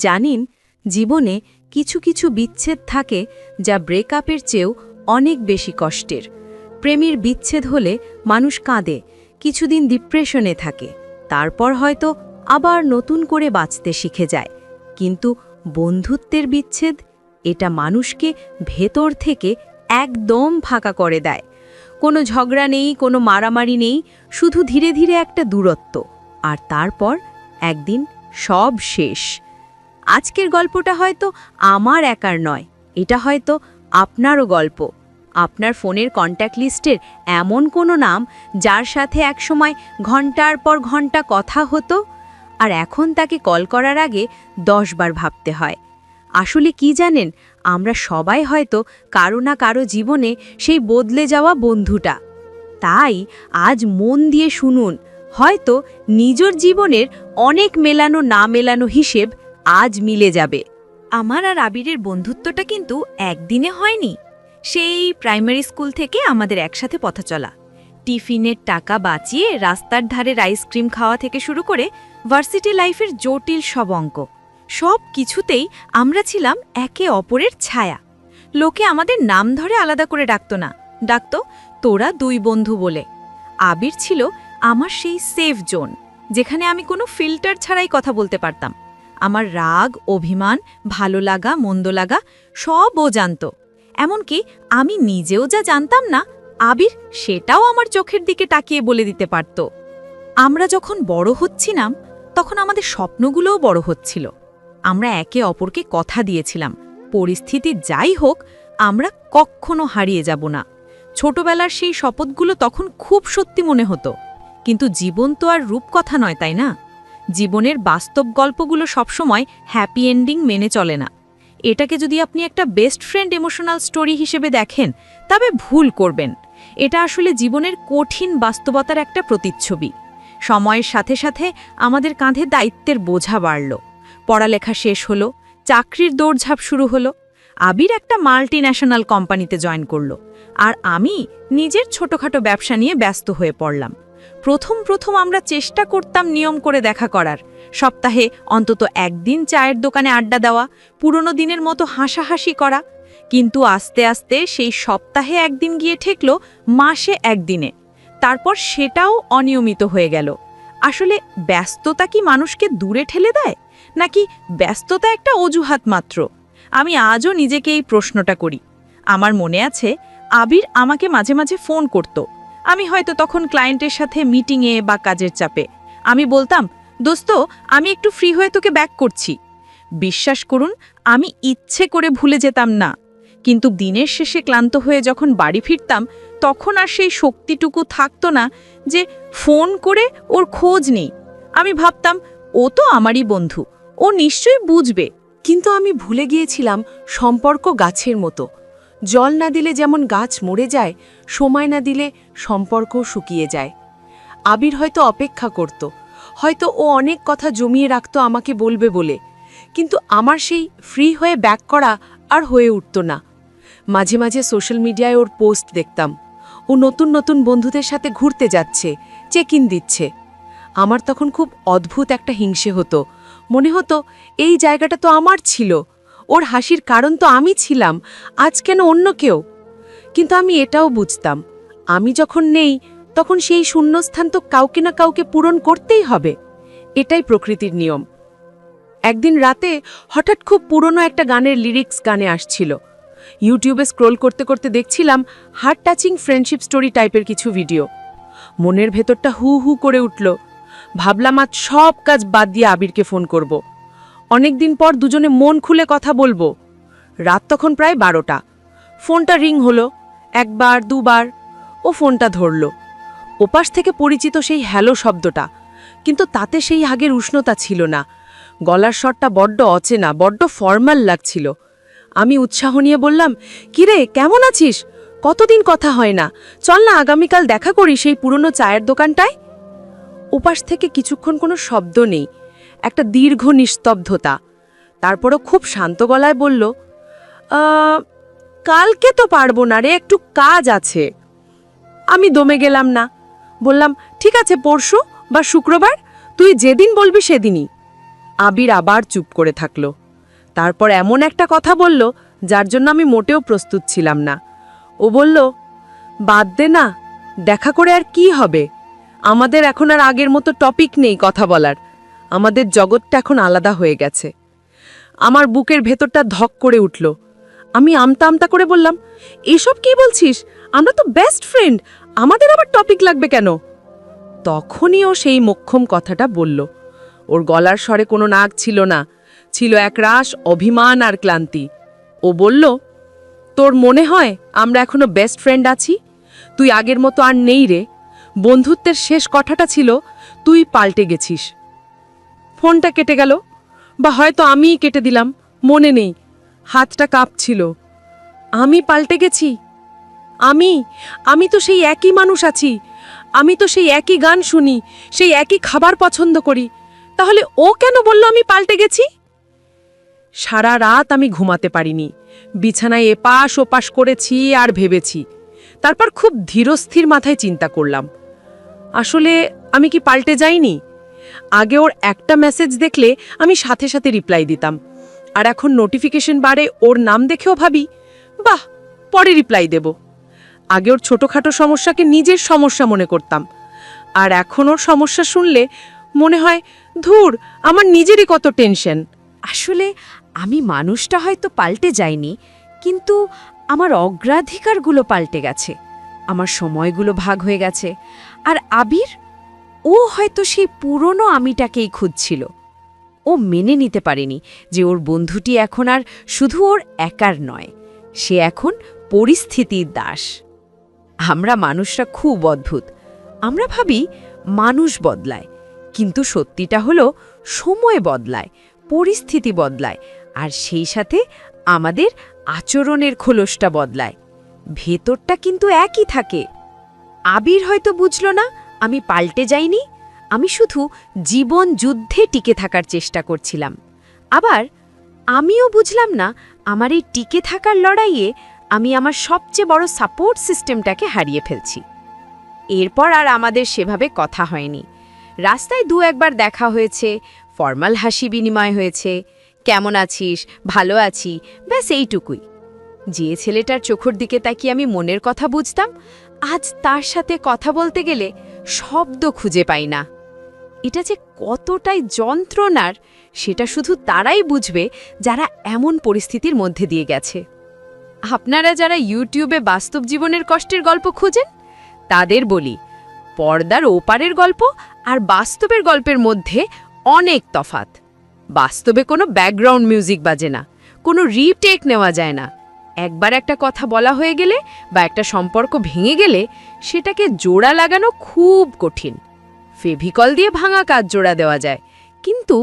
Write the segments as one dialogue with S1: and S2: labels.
S1: জানেন, জীবনে কিছু কিছু বিচ্ছেদ থাকে যা ব্রেকআপের চেয়েও অনেক বেশি কষ্টের। প্রেমের বিচ্ছেদ হলে মানুষ কাঁদে, কিছুদিন ডিপ্রেশনে থাকে, তারপর হয়তো আবার নতুন করে বাঁচতে শিখে যায়। কিন্তু বন্ধুত্বের বিচ্ছেদ, এটা মানুষকে ভেতর থেকে একদম ফাঁকা করে দেয়। কোনো ঝগড়া নেই, কোনো মারামারি নেই, শুধু ধীরে ধীরে একটা দূরত্ব, আর তারপর একদিন সব শেষ। আজকের গল্পটা হয়তো আমার একার নয়, এটা হয়তো আপনারও গল্প। আপনার ফোনের কন্ট্যাক্ট লিস্টের এমন কোনো নাম যার সাথে একসময় ঘন্টার পর ঘন্টা কথা হতো, আর এখন তাকে কল করার আগে 10 বার ভাবতে হয়। আসলে কি জানেন, আমরা সবাই হয়তো কারো না কারো জীবনে সেই বদলে যাওয়া বন্ধুটা। তাই আজ মন দিয়ে শুনুন, হয়তো নিজের জীবনের অনেক মেলানো না মেলানো হিসেব আজ মিলে যাবে।
S2: আমার আর আবিরের বন্ধুত্বটা কিন্তু একদিনে হয়নি। সেই প্রাইমারি স্কুল থেকে আমাদের একসাথে পথ চলা, টিফিনের টাকা বাঁচিয়ে রাস্তার ধারের আইসক্রিম খাওয়া থেকে শুরু করে ভার্সিটি লাইফের জটিল সব অঙ্ক, সব কিছুতেই আমরা ছিলাম একে অপরের ছায়া। লোকে আমাদের নাম ধরে আলাদা করে ডাকত না, ডাকত তোরা দুই বন্ধু বলে। আবির ছিল আমার সেই সেফ জোন, যেখানে আমি কোনো ফিল্টার ছাড়াই কথা বলতে পারতাম। আমার রাগ, অভিমান, ভালো লাগা, মন্দ লাগা সব ও জানত। এমনকি আমি নিজেও যা জানতাম না, আবির সেটাও আমার চোখের দিকে তাকিয়ে বলে দিতে পারত। আমরা যখন বড় হচ্ছিলাম, তখন আমাদের স্বপ্নগুলোও বড় হচ্ছিল। আমরা একে অপরকে কথা দিয়েছিলাম, পরিস্থিতি যাই হোক আমরা কখনো হারিয়ে যাব না। ছোটবেলার সেই শপথগুলো তখন খুব সত্যি মনে হতো। কিন্তু জীবন তো আর রূপকথা নয়, তাই না? জীবনের বাস্তব গল্পগুলো সবসময় হ্যাপি এন্ডিং মেনে চলে না। এটাকে যদি আপনি একটা বেস্ট ফ্রেন্ড ইমোশনাল স্টোরি হিসেবে দেখেন, তবে ভুল করবেন। এটা আসলে জীবনের কঠিন বাস্তবতার একটা প্রতিচ্ছবি। সময়ের সাথে সাথে আমাদের কাঁধে দায়িত্বের বোঝা বাড়ল। পড়ালেখা শেষ হলো, চাকরির দৌড়ঝাঁপ শুরু হলো। আবির একটা মাল্টি ন্যাশনাল কোম্পানিতে জয়েন করল, আর আমি নিজের ছোটখাটো ব্যবসা নিয়ে ব্যস্ত হয়ে পড়লাম। প্রথম প্রথম আমরা চেষ্টা করতাম নিয়ম করে দেখা করার, সপ্তাহে অন্তত একদিন চায়ের দোকানে আড্ডা দেওয়া, পুরনো দিনের মতো হাসাহাসি করা। কিন্তু আস্তে আস্তে সেই সপ্তাহে একদিন গিয়ে ঠেকল মাসে একদিনে, তারপর সেটাও অনিয়মিত হয়ে গেল। আসলে ব্যস্ততা কি মানুষকে দূরে ঠেলে দেয়, নাকি ব্যস্ততা একটা অজুহাত মাত্র? আমি আজও নিজেকে এই প্রশ্নটা করি। আমার মনে আছে, আবির আমাকে মাঝে মাঝে ফোন করত। আমি হয়তো তখন ক্লায়েন্টের সাথে মিটিংয়ে বা কাজের চাপে। আমি বলতাম, দোস্ত আমি একটু ফ্রি হয়ে তোকে ব্যাক করছি। বিশ্বাস করুন, আমি ইচ্ছে করে ভুলে যেতাম না। কিন্তু দিনের শেষে ক্লান্ত হয়ে যখন বাড়ি ফিরতাম, তখন আর সেই শক্তিটুকু থাকতো না যে ফোন করে ওর খোঁজ নেই। আমি ভাবতাম, ও তো আমারই বন্ধু, ও নিশ্চয়ই বুঝবে।
S1: কিন্তু আমি ভুলে গিয়েছিলাম, সম্পর্ক গাছের মতো। জল না দিলে যেমন গাছ মরে যায়, সময় না দিলে সম্পর্ক শুকিয়ে যায়। আবির হয়তো অপেক্ষা করত, হয়তো ও অনেক কথা জমিয়ে রাখত আমাকে বলবে বলে। কিন্তু আমার সেই ফ্রি হয়ে ব্যাক করা আর হয়ে উঠত না। মাঝে মাঝে সোশ্যাল মিডিয়ায় ওর পোস্ট দেখতাম, ও নতুন নতুন বন্ধুদের সাথে ঘুরতে যাচ্ছে, চেক ইন দিচ্ছে। আমার তখন খুব অদ্ভুত একটা হিংসে হতো। মনে হতো এই জায়গাটা তো আমার ছিল, ওর হাসির কারণ তো আমি ছিলাম, আজ কেন অন্য কেউ? কিন্তু আমি এটাও বুঝতাম, আমি যখন নেই তখন সেই শূন্যস্থান তো কাউকে না কাউকে পূরণ করতেই হবে। এটাই প্রকৃতির নিয়ম। একদিন রাতে হঠাৎ খুব পুরনো একটা গানের লিরিক্স গানে আসছিল। ইউটিউবে স্ক্রোল করতে করতে দেখছিলাম হার্ট টাচিং ফ্রেন্ডশিপ স্টোরি টাইপের কিছু ভিডিও। মনের ভেতরটা হু হু করে উঠল। ভাবলাম আজ সব কাজ বাদ দিয়ে আবিরকে ফোন করব। অনেকদিন পর দুজনে মন খুলে কথা বলবো। রাত তখন প্রায় 12টা। ফোনটা রিং হলো, একবার দুবার। ও ফোনটা ধরল। ওপাশ থেকে পরিচিত সেই হ্যালো শব্দটা, কিন্তু তাতে সেই আগের উষ্ণতা ছিল না। গলার স্বরটা বড্ড অচেনা, বড্ড ফর্মাল লাগছিল। আমি উৎসাহ নিয়ে বললাম, কিরে কেমন আছিস? কতদিন কথা হয় না, চল না আগামীকাল দেখা করি সেই পুরনো চায়ের দোকানটায়। ওপাশ থেকে কিছুক্ষণ কোনো শব্দ নেই, একটা দীর্ঘ নিস্তব্ধতা। তারপরও খুব শান্ত গলায় বলল, কালকে তো পারবো না রে, একটু কাজ আছে। আমি দমে গেলাম না, বললাম ঠিক আছে, পরশু বা শুক্রবার, তুই যেদিন বলবি সেদিনই। আবির আবার চুপ করে থাকল। তারপর এমন একটা কথা বলল যার জন্য আমি মোটেও প্রস্তুত ছিলাম না। ও বলল, বাদ দে না, দেখা করে আর কি হবে? আমাদের এখন আর আগের মতো টপিক নেই কথা বলার। আমাদের জগৎটা এখন আলাদা হয়ে গেছে। আমার বুকের ভেতরটা ধক করে উঠল। আমি আমতা আমতা করে বললাম, এসব কি বলছিস? আমরা তো বেস্ট ফ্রেন্ড, আমাদের আবার টপিক লাগবে কেন? তখনই ও সেই মোক্ষম কথাটা বলল। ওর গলার স্বরে কোনো নাক ছিল না, ছিল একরাশ অভিমান আর ক্লান্তি। ও বলল, তোর মনে হয় আমরা এখনো বেস্ট ফ্রেন্ড আছি? তুই আগের মতো আর নেই রে। বন্ধুত্বের শেষ কথাটা ছিল, তুই পাল্টে গেছিস। ফোনটা কেটে গেল, বা হয়তো আমিই কেটে দিলাম, মনে নেই। হাতটা কাঁপছিল। আমি পাল্টে গেছি? আমি তো সেই একই মানুষ আছি। আমি তো সেই একই গান শুনি, সেই একই খাবার পছন্দ করি। তাহলে ও কেন বলল আমি পাল্টে গেছি? সারা রাত আমি ঘুমাতে পারিনি। বিছানায় এপাশ ওপাশ করেছি আর ভেবেছি। তারপর খুব ধীরস্থির মাথায় চিন্তা করলাম, আসলে আমি কি পাল্টে যাইনি? আগে ওর একটা মেসেজ দেখলে আমি সাথে সাথে রিপ্লাই দিতাম, আর এখন নোটিফিকেশন বারে ওর নাম দেখেও ভাবি, বাহ, পরে রিপ্লাই দেব। আগে ওর ছোটখাটো সমস্যাকে নিজের সমস্যা মনে করতাম, আর এখন ওর সমস্যা শুনলে মনে হয়, ধুর, আমার নিজেরই কত টেনশন।
S2: আসলে আমি মানুষটা হয়তো পাল্টে যাইনি, কিন্তু আমার অগ্রাধিকারগুলো পাল্টে গেছে, আমার সময়গুলো ভাগ হয়ে গেছে। আর আবির, ও হয়তো সেই পুরনো আমিটাকেই খুঁজছিল। ও মেনে নিতে পারেনি যে ওর বন্ধুটি এখন আর শুধু ওর একার নয়, সে এখন পরিস্থিতির দাস। আমরা মানুষরা খুব অদ্ভুত। আমরা ভাবি মানুষ বদলায়, কিন্তু সত্যিটা হলো সময় বদলায়, পরিস্থিতি বদলায়, আর সেই সাথে আমাদের আচরণের খোলসটা বদলায়। ভেতরটা কিন্তু একই থাকে। আবির হয়তো বুঝল না আমি পাল্টে যাইনি, আমি শুধু জীবন যুদ্ধে টিকে থাকার চেষ্টা করছিলাম। আবার আমিও বুঝলাম না আমার এই টিকে থাকার লড়াইয়ে আমি আমার সবচেয়ে বড় সাপোর্ট সিস্টেমটাকে হারিয়ে ফেলছি। এরপর আর আমাদের সেভাবে কথা হয়নি। রাস্তায় দু একবার দেখা হয়েছে, ফর্মাল হাসি বিনিময় হয়েছে, কেমন আছিস, ভালো আছি, ব্যাস এইটুকুই। যে ছেলেটার চোখের দিকে তাকিয়ে আমি মনের কথা বুঝতাম, আজ তার সাথে কথা বলতে গেলে শব্দ খুঁজে পাই না। এটা যে কতটাই যন্ত্রণার সেটা শুধু তারাই বুঝবে যারা এমন পরিস্থিতির মধ্যে দিয়ে গেছে। আপনারা যারা ইউটিউবে বাস্তব জীবনের কষ্টের গল্প খুঁজেন, তাদের বলি, পর্দার ওপারের গল্প আর বাস্তবের গল্পের মধ্যে অনেক তফাৎ। বাস্তবে কোনো ব্যাকগ্রাউন্ড মিউজিক বাজে না, কোনো রিটেক নেওয়া যায় না। একবার একটা কথা বলা হয়ে গেলে বা একটা সম্পর্ক ভেঙে গেলে সেটাকে জোড়া লাগানো খুব কঠিন। ফেভিকল দিয়ে ভাঙা কাজ জোড়া দেওয়া যায়, কিন্তু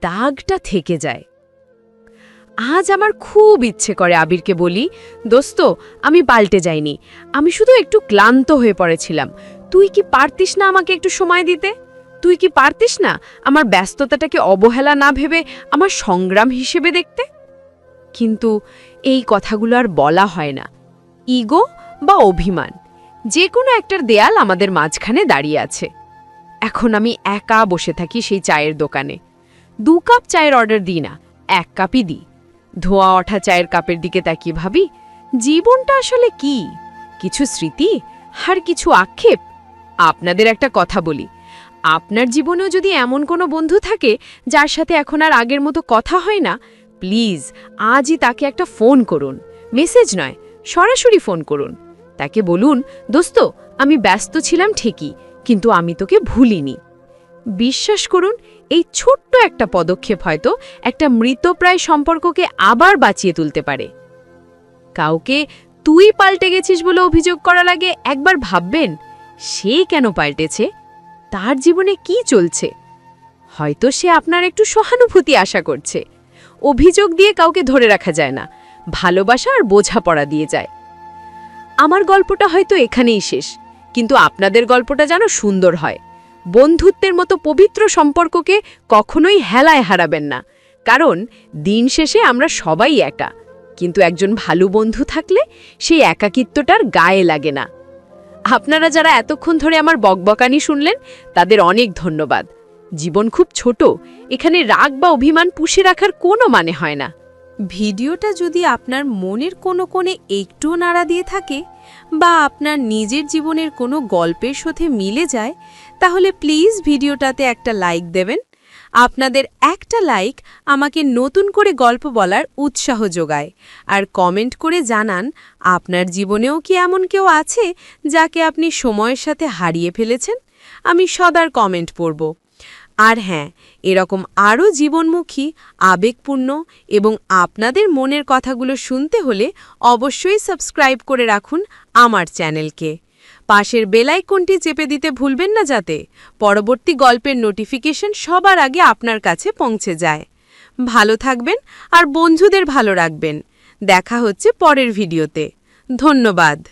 S2: দাগটা থেকে যায়। আজ আমার খুব ইচ্ছে করে আবিরকে বলি, দোস্ত, আমি পাল্টে যাইনি, আমি শুধু একটু ক্লান্ত হয়ে পড়েছিলাম। তুই কি পারতিস না আমাকে একটু সময় দিতে? তুই কি পারতিস না আমার ব্যস্ততাটাকে অবহেলা না ভেবে আমার সংগ্রাম হিসেবে দেখতে? কিন্তু এই কথাগুলো আর বলা হয় না। ইগো বা অভিমান, যে কোনো একটার দেয়াল আমাদের মাঝখানে দাঁড়িয়ে আছে। এখন আমি একা বসে থাকি সেই চায়ের দোকানে। 2 কাপ চায়ের অর্ডার দিই না, 1 কাপই দিই। ধোঁয়া ওঠা চায়ের কাপের দিকে তাকিয়ে ভাবি, জীবনটা আসলে কি? কিছু স্মৃতি আর কিছু আক্ষেপ। আপনাদের একটা কথা বলি, আপনার জীবনেও যদি এমন কোনো বন্ধু থাকে যার সাথে এখন আর আগের মতো কথা হয় না, প্লিজ আজই তাকে একটা ফোন করুন। মেসেজ নয়, সরাসরি ফোন করুন। তাকে বলুন, দোস্ত, আমি ব্যস্ত ছিলাম ঠিকই, কিন্তু আমি তোকে ভুলিনি। বিশ্বাস করুন, এই ছোট্ট একটা পদক্ষেপ হয়তো একটা মৃতপ্রায় সম্পর্ককে আবার বাঁচিয়ে তুলতে পারে। কাউকে তুই পাল্টে গেছিস বলে অভিযোগ করা লাগে, একবার ভাববেন সে কেন পাল্টেছে, তার জীবনে কি চলছে। হয়তো সে আপনার একটু সহানুভূতি আশা করছে। অভিযোগ দিয়ে কাউকে ধরে রাখা যায় না, ভালোবাসা আর বোঝাপড়া দিয়ে যায়। আমার গল্পটা হয়তো এখানেই শেষ, কিন্তু আপনাদের গল্পটা যেন সুন্দর হয়। বন্ধুত্বের মতো পবিত্র সম্পর্ককে কখনোই হেলায় হারাবেন না, কারণ দিন শেষে আমরা সবাই একা, কিন্তু একজন ভালো বন্ধু থাকলে সেই একাকিত্বটার গায়ে লাগে না। আপনারা যারা এতক্ষণ ধরে আমার বকবকানি শুনলেন, তাদের অনেক ধন্যবাদ।
S1: জীবন খুব ছোট, এখানে রাগ বা অভিমান পুষে রাখার কোনো মানে হয় না।
S2: ভিডিওটা যদি আপনার মনের কোনো কোণে একটুও নাড়া দিয়ে থাকে বা আপনার নিজের জীবনের কোনো গল্পের সাথে মিলে যায়, তাহলে প্লিজ ভিডিওটাতে একটা লাইক দেবেন। আপনাদের একটা লাইক আমাকে নতুন করে গল্প বলার উৎসাহ যোগায়। আর কমেন্ট করে জানান আপনার জীবনেও কি এমন কেউ আছে যাকে আপনি সময়ের সাথে হারিয়ে ফেলেছেন। আমি সদার কমেন্ট পড়ব। আর হ্যাঁ, এরকম আরও জীবনমুখী, আবেগপূর্ণ এবং আপনাদের মনের কথাগুলো শুনতে হলে অবশ্যই সাবস্ক্রাইব করে রাখুন আমার চ্যানেলকে। পাশের বেল আইকনটি চেপে দিতে ভুলবেন না, যাতে পরবর্তী গল্পের নোটিফিকেশন সবার আগে আপনার কাছে পৌঁছে যায়। ভালো থাকবেন আর বন্ধুদের ভালো রাখবেন। দেখা হচ্ছে পরের ভিডিওতে। ধন্যবাদ।